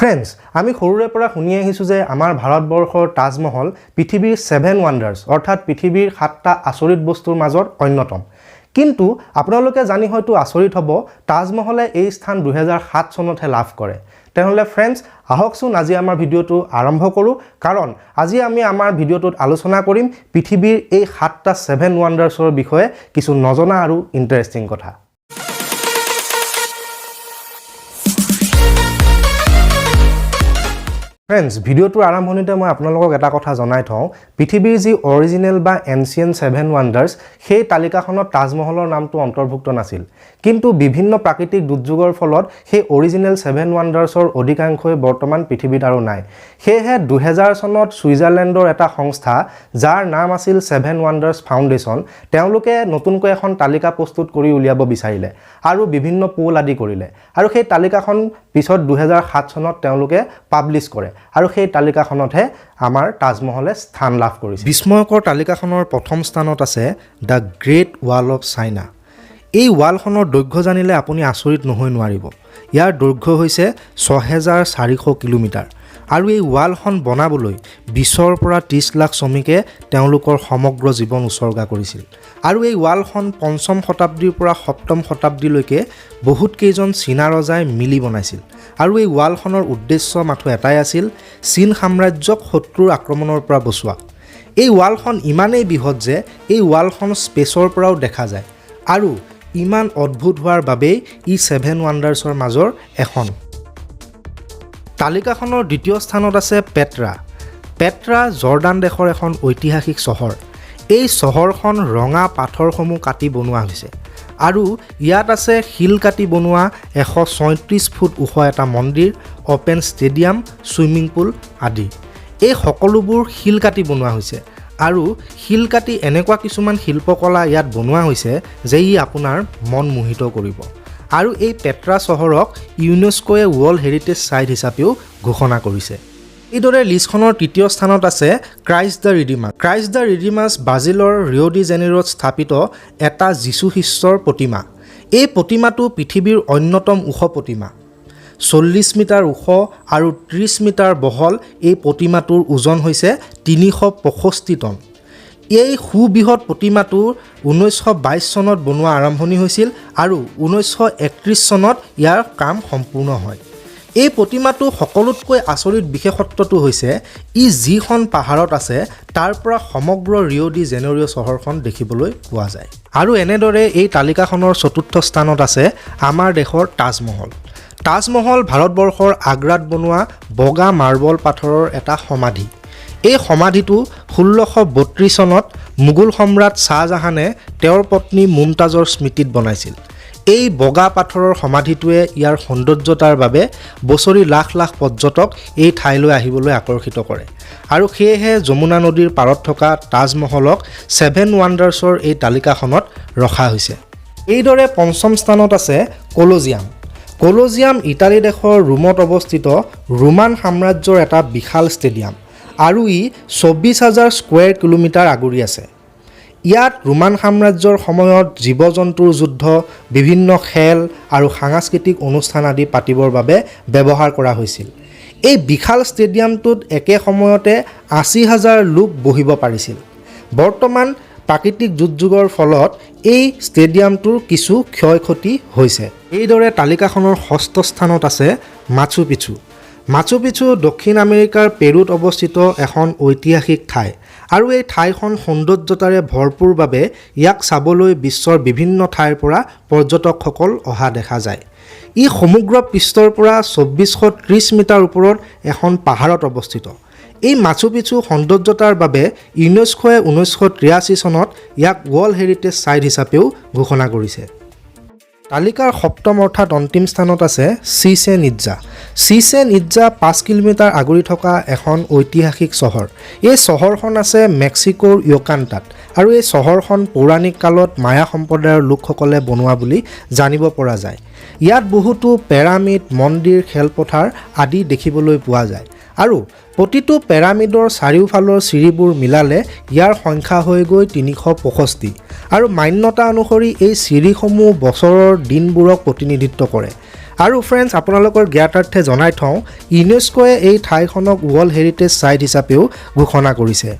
Friends, আমি সৰুৰে পৰা শুনি আহিছোঁ যে আমাৰ ভাৰতবৰ্ষৰ তাজমহল পৃথিৱীৰ 7 ৱাণ্ডাৰ্ছ অৰ্থাৎ পৃথিৱীৰ 7টা আচৰিত বস্তুৰ মাজত অন্যতম। কিন্তু আপোনালোকে জানি হয়তো আচৰিত হ'ব, তাজমহলে এই স্থান 2007 চনতহে লাভ কৰে। তেনেহ'লে ফ্ৰেণ্ডছ, আহকচোন আজি আমাৰ ভিডিঅ'টো আৰম্ভ কৰোঁ, কাৰণ আজি আমি আমাৰ ভিডিঅ'টোত আলোচনা কৰিম পৃথিৱীৰ এই 7টা 7 ৱাণ্ডাৰ্ছৰ বিষয়ে কিছু নজনা আৰু ইণ্টাৰেষ্টিং কথা। ফ্ৰেণ্ডছ, ভিডিঅ'টোৰ আৰম্ভণিতে মই আপোনালোকক এটা কথা জনাই থওঁ, পৃথিৱীৰ যি অৰিজিনেল বা এনচিয়েণ্ট 7 ৱাণ্ডাৰ্ছ সেই তালিকাখনত তাজমহলৰ নামটো অন্তৰ্ভুক্ত নাছিল। কিন্তু বিভিন্ন প্ৰাকৃতিক দুৰ্যোগৰ ফলত সেই অৰিজিনেল 7 ৱাণ্ডাৰ্ছৰ অধিকাংশই বৰ্তমান পৃথিৱীত আৰু নাই। সেয়েহে 2000 চনত ছুইজাৰলেণ্ডৰ এটা সংস্থা যাৰ নাম আছিল 7 ৱাণ্ডাৰ্ছ ফাউণ্ডেশ্যন, তেওঁলোকে নতুনকৈ এখন তালিকা প্ৰস্তুত কৰি উলিয়াব বিচাৰিলে আৰু বিভিন্ন পোল আদি কৰিলে, আৰু সেই তালিকাখন পিছত 2007 চনত তেওঁলোকে পাব্লিছ কৰে, আৰু সেই তালিকাখনতহে আমাৰ তাজমহলে স্থান লাভ কৰিছে। বিস্ময়কৰ তালিকাখনৰ প্ৰথম স্থানত আছে the great wall of China. এই ৱালখনৰ দৈৰ্ঘ্য জানিলে আপুনি আচৰিত নহৈ নোৱাৰিব। ইয়াৰ দৈৰ্ঘ্য হৈছে 6400 কিলোমিটাৰ, আৰু এই ৱালখন বনাবলৈ 20ৰ পৰা 30 লাখ শ্ৰমিকে তেওঁলোকৰ সমগ্ৰ জীৱন উচৰ্গা কৰিছিল। আৰু এই ৱালখন 5ম শতাব্দীৰ পৰা 7ম শতাব্দীলৈকে বহুত কেইজন চীনা ৰজাই মিলি বনাইছিল। আৰু এই ৱালখনৰ উদ্দেশ্য মাথো এটাই আছিল, চীন সাম্ৰাজ্যক শত্ৰুৰ আক্ৰমণৰ পৰা বচোৱা। এই ৱালখন ইমানেই বৃহৎ যে এই ৱালখন স্পেচৰ পৰাও দেখা যায়, আৰু ইমান অদ্ভুত হোৱাৰ বাবেই ই 7 ৱাণ্ডাৰ্ছৰ মাজৰ এখন। তালিকাখনৰ দ্বিতীয় স্থানত আছে পেট্ৰা। পেট্ৰা জৰ্ডান দেশৰ এখন ঐতিহাসিক চহৰ। এই চহৰখন ৰঙা পাথৰসমূহ কাটি বনোৱা হৈছে, আৰু ইয়াত আছে শিল কাটি বনোৱা 134 ফুট ওখ এটা মন্দিৰ, অপেন ষ্টেডিয়াম, ছুইমিং পুল আদি। এই সকলোবোৰ শিল কাটি বনোৱা হৈছে, আৰু শিল কাটি এনেকুৱা কিছুমান শিল্পকলা ইয়াত বনোৱা হৈছে যে ই আপোনাৰ মন মোহিত কৰিব। আৰু এই পেট্ৰা চহৰক ইউনেস্কোয়ে ৱৰ্ল্ড হেৰিটেজ ছাইট হিচাপেও ঘোষণা কৰিছে। এইদৰে লিষ্টখনৰ তৃতীয় স্থানত আছে Christ the Redeemer. Christ the Redeemer's ব্ৰাজিলৰ ৰিঅ' ডি জেনেইৰোত স্থাপিত এটা যীশু খ্ৰীষ্টৰ প্ৰতিমা। এই প্ৰতিমাটো পৃথিৱীৰ অন্যতম ওখ প্ৰতিমা। 40 মিটাৰ ওখ আৰু 30 মিটাৰ বহল এই প্ৰতিমাটোৰ ওজন হৈছে 365 টন। এই সুবৃহৎ প্ৰতিমাটো 1922 চনত বনোৱা আৰম্ভণি হৈছিল, আৰু 1931 চনত ইয়াৰ কাম সম্পূৰ্ণ হয়। এই প্ৰতিমাটো সকলোতকৈ আচৰিত বিশেষত্বটো হৈছে ই যিখন পাহাৰত আছে তাৰ পৰা সমগ্ৰ ৰিঅ' ডি জেনেইৰো চহৰখন দেখিবলৈ পোৱা যায়। আৰু এনেদৰে এই তালিকাখনৰ চতুৰ্থ স্থানত আছে আমাৰ দেশৰ তাজমহল। তাজমহল ভাৰতবৰ্ষৰ আগ্ৰাত বনোৱা বগা মাৰ্বল পাথৰৰ এটা সমাধি। এই সমাধিটো 1632 চনত মোগল সম্ৰাট শ্বাহজাহানে তেওঁৰ পত্নী মুমতাজৰ স্মৃতিত বনাইছিল। এই বগা পাথৰৰ সমাধিটোৱে ইয়াৰ সৌন্দৰ্যতাৰ বাবে বছৰি লাখ লাখ পৰ্যটক এই ঠাইলৈ আহিবলৈ আকৰ্ষিত কৰে, আৰু সেয়েহে যমুনা নদীৰ পাৰত থকা তাজমহলক 7 ৱাণ্ডাৰ্ছৰ এই তালিকাখনত ৰখা হৈছে। এইদৰে পঞ্চম স্থানত আছে কলজিয়াম। কলজিয়াম ইটালী দেশৰ ৰোমত অৱস্থিত ৰোমান সাম্ৰাজ্যৰ এটা বিশাল ষ্টেডিয়াম, আৰু ই 24,000 স্কুৱেৰ কিলোমিটাৰ আগুৰি আছে। ইয়াত ৰোমান সাম্ৰাজ্যৰ সময়ত জীৱ জন্তুৰ যুদ্ধ, বিভিন্ন খেল আৰু সাংস্কৃতিক অনুষ্ঠান আদি পাতিবৰ বাবে ব্যৱহাৰ কৰা হৈছিল। এই বিশাল ষ্টেডিয়ামটোত একে সময়তে 80,000 লোক বহিব পাৰিছিল। বৰ্তমান প্ৰাকৃতিক দুৰ্যোগৰ ফলত এই ষ্টেডিয়ামটোৰ কিছু ক্ষয় ক্ষতি হৈছে। এইদৰে তালিকাখনৰ ষষ্ঠ স্থানত আছে মাচু পিচু। মাচু পিচু দক্ষিণ আমেৰিকাৰ পেৰুত অৱস্থিত এখন ঐতিহাসিক ঠাই, আৰু এই ঠাইখন সৌন্দৰ্যতাৰে ভৰপূৰ বাবে ইয়াক চাবলৈ বিশ্বৰ বিভিন্ন ঠাইৰ পৰা পৰ্যটকসকল অহা দেখা যায়। ই সমুদ্ৰ পৃষ্ঠৰ পৰা 2430 মিটাৰ ওপৰত এখন পাহাৰত অৱস্থিত। এই মাচু পিচু সৌন্দৰ্যতাৰ বাবে ইউনেস্কোয়ে 1983 চনত ইয়াক ৱৰ্ল্ড হেৰিটেজ ছাইট হিচাপেও ঘোষণা কৰিছে। তালিকাৰ সপ্তম অৰ্থাৎ অন্তিম স্থানত আছে Chichen Itza. Chichen Itza 5 kilometre আগুৰি থকা এখন ঐতিহাসিক চহৰ। এই চহৰখন আছে মেক্সিকোৰ ইউকাটানত, আৰু এই চহৰখন পৌৰাণিক কালত মায়া সম্প্ৰদায়ৰ লোকসকলে বনোৱা বুলি জানিব পৰা যায়। ইয়াত বহুতো পিৰামিড, মন্দিৰ, খেলপথাৰ আদি দেখিবলৈ পোৱা যায়, আৰু প্ৰতিটো পিৰামিডৰ চাৰিওফালৰ চিৰিবোৰ মিলালে ইয়াৰ সংখ্যা হৈ গৈ 365 আৰু মান্যতা অনুসৰি এই চিৰিসমূহ বছৰৰ দিনবোৰক প্ৰতিনিধিত্ব কৰে। আৰু ফ্ৰেণ্ডছ, আপোনালোকৰ জ্ঞাতাৰ্থে জনাই থওঁ, ইউনেস্কোৱে এই ঠাইখনক ৱৰ্ল্ড হেৰিটেজ চাইট হিচাপেও ঘোষণা কৰিছে।